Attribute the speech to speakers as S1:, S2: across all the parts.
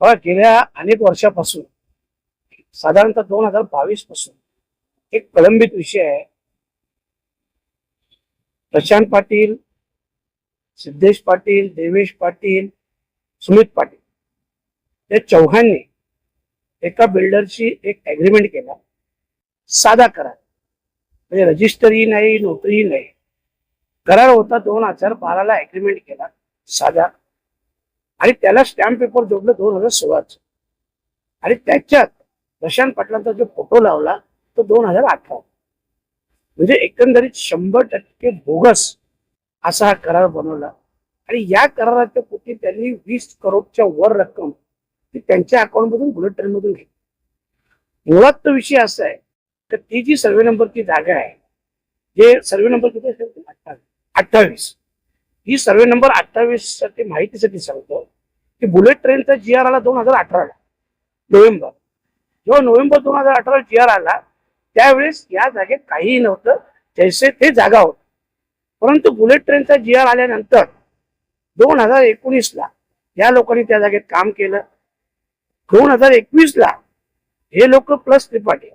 S1: गेल्या अनेक वर्षापासून साधारणतः 2022 पासून एक प्रलंबित विषय आहे. प्रशांत पाटील, सिद्धेश पाटील, देवेश पाटील, सुमित पाटील या चौघांनी एका बिल्डरशी एक ऍग्रीमेंट केला. साधा करार, म्हणजे रजिस्टरही नाही, नोटरीही नाही. करार होता 2012 ला ऍग्रीमेंट केला साधा, आणि त्याला स्टॅम्प पेपर जोडलं 2016 आणि त्याच्यात प्रशांत पाटलांचा जो फोटो लावला तो 2018. म्हणजे एकंदरीत 100% बोगस असा हा करार बनवला. आणि या कराराच्या पोटी त्यांनी 20 करोडच्या वर रक्कम ती त्यांच्या अकाउंट मधून बुलेट ट्रेन मधून घेतली. मुळात तो विषय असा आहे तर ती जी सर्वे नंबरची जागा आहे, जे सर्वे नंबर किती असेल 28, ही सर्वे नंबर 28 साठी माहितीसाठी सांगतो की बुलेट ट्रेनचा GR आला 2018 नोव्हेंबर. जेव्हा नोव्हेंबर 2018 GR आला त्यावेळेस या जागेत काहीही नव्हतं, जैसे ते जागा होत. परंतु बुलेट ट्रेनचा GR आल्यानंतर 2019 ला या लोकांनी त्या जागेत काम केलं. 2021 ला हे लोक प्लस त्रिपाठी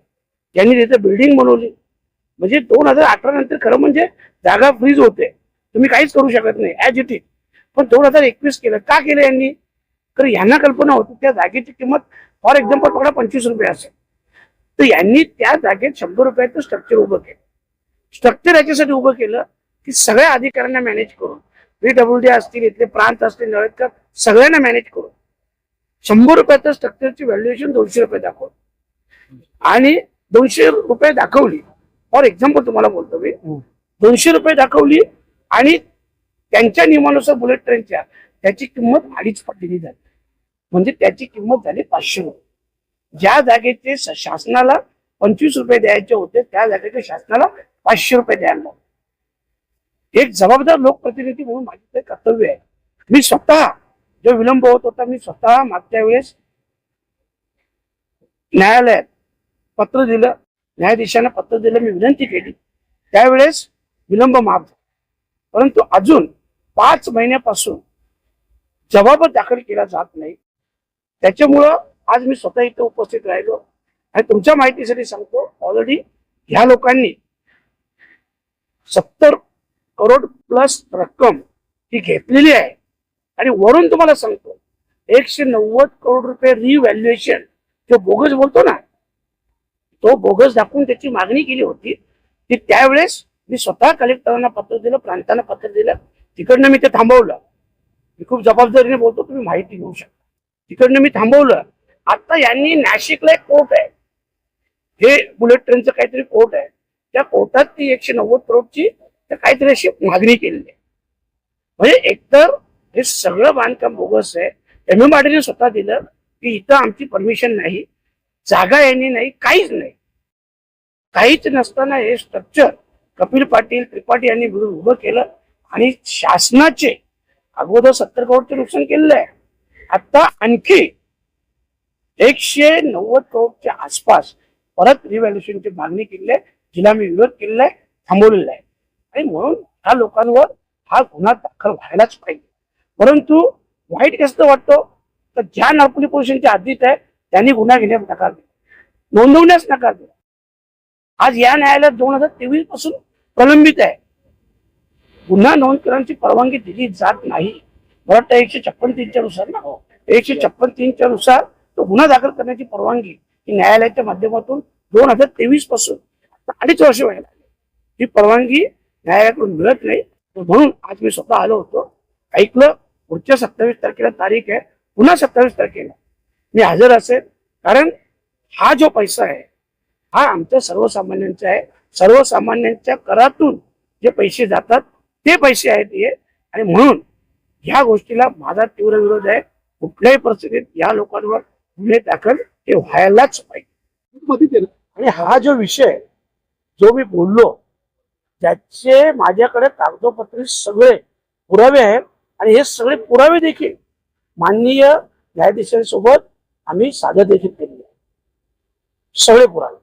S1: यांनी तिथे बिल्डिंग बनवली. म्हणजे 2018 नंतर खरं म्हणजे जागा फ्रीज होते, तुम्ही काहीच करू शकत नाही ऍज इट इज. पण 2021 केलं. का केलं यांनी? तर यांना कल्पना होती त्या जागेची किंमत फॉर एक्झाम्पल पकडा 25 रुपये असेल, तर यांनी त्या जागेत 100 रुपयाचं स्ट्रक्चर उभं केलं. स्ट्रक्चर याच्यासाठी उभं केलं की सगळ्या अधिकाऱ्यांना मॅनेज करून, PWD असतील, इथले प्रांत असतील, नळेकर, सगळ्यांना मॅनेज करून 100 रुपयाचं स्ट्रक्चरची व्हॅल्युएशन 200 रुपये दाखवली. आणि 200 रुपये दाखवली, फॉर एक्झाम्पल तुम्हाला बोलतो मी, 200 रुपये दाखवली आणि त्यांच्या नियमानुसार बुलेट ट्रेनच्या त्याची किंमत 2.5 पटीने झाली. म्हणजे त्याची किंमत झाली 500 रुपये. ज्या जागेचे शासनाला 25 रुपये द्यायचे होते त्या जागेचे शासनाला 500 रुपये द्यायला लागले. एक जबाबदार लोकप्रतिनिधी म्हणून माझे ते कर्तव्य आहे. मी स्वतः जो विलंब होत होता, मी स्वतः मागच्या वेळेस न्यायालयात पत्र दिलं, न्यायाधीशांना पत्र दिलं, मी विनंती केली, त्यावेळेस विलंब माफ झाला. परंतु अजून 5 महिन्यापासून जबाब दाखल केला जात नाही. त्याच्यामुळं आज मी स्वतः इथे उपस्थित राहिलो. आणि तुमच्या माहितीसाठी सांगतो, ऑलरेडी ह्या लोकांनी 70 करोड प्लस रक्कम ही घेतलेली आहे. आणि वरून तुम्हाला सांगतो 190 करोड रुपये रिव्हॅल्युएशन, जो बोगस बोलतो ना, तो बोगस दाखवून त्याची मागणी केली होती. ती त्यावेळेस मी स्वतः कलेक्टरांना पत्र दिलं, प्रांतांना पत्र दिलं, तिकडनं मी ते थांबवलं. मी खूप जबाबदारीने बोलतो, तुम्ही माहिती घेऊ शकता. तिकडनं मी थांबवलं. आता यांनी नाशिकला एक कोर्ट आहे, हे बुलेट ट्रेनचं काहीतरी कोर्ट आहे, त्या कोर्टात ती 190 करोडची काहीतरी अशी मागणी केलेली आहे. म्हणजे एकतर हे सगळं बांधकाम बोगस आहे. MMRDने स्वतः दिलं की इथं आमची परमिशन नाही, जागा यांनी नाही, काहीच नाही. काहीच नसताना हे स्ट्रक्चर कपिल पाटील, त्रिपाठी यांनी उभं केलं आणि शासनाचे अगोदर 70 करोडचे नुकसान केलेलं आहे. आता आणखी 190 करोडच्या आसपास परत रिव्हॅल्युएशनची मागणी केली आहे, जिला मी विरोध केलेला आहे, थांबवलेला आहे. आणि म्हणून ह्या लोकांवर हा गुन्हा दाखल व्हायलाच पाहिजे. परंतु वाईट कसं वाटतो तर ज्या नागपूर पोलिसांच्या हद्दीत आहे त्यांनी गुन्हा घेण्यास नकार दिला, नोंदवण्यास नकार दिला. आज या न्यायालयात 2023 पासून प्रलंबित आहे. गुन्हा नोंद करण्याची परवानगी दिली जात नाही. मला वाटतं 156(3) नुसार ना, 156(3) नुसार तो गुन्हा दाखल करण्याची परवानगी ही न्यायालयाच्या माध्यमातून 2023 पासून 2.5 वर्ष व्हायला ही परवानगी न्यायालयाकडून मिळत नाही. म्हणून आज मी स्वतः आलो होतो, ऐकलं. पुढच्या 27 तारखेला तारीख आहे, पुन्हा 27 तारखेला मी हजर असेल. कारण हा जो पैसा आहे हा आमच्या सर्वसामान्यांचा आहे. सर्वसामान्यांच्या करातून जे पैसे जातात ते पैसे आहेत हे. आणि म्हणून ह्या गोष्टीला माझा तीव्र विरोध आहे. कुठल्याही परिस्थितीत या लोकांवर गुन्हे दाखल हे व्हायलाच पाहिजे. आणि हा जो विषय जो मी बोललो, त्याचे माझ्याकडे कागदोपत्री सगळे पुरावे आहेत. आणि हे सगळे पुरावे देखील माननीय न्यायाधीशांसोबत आम्ही सादर देखील केले, सगळे पुरावे.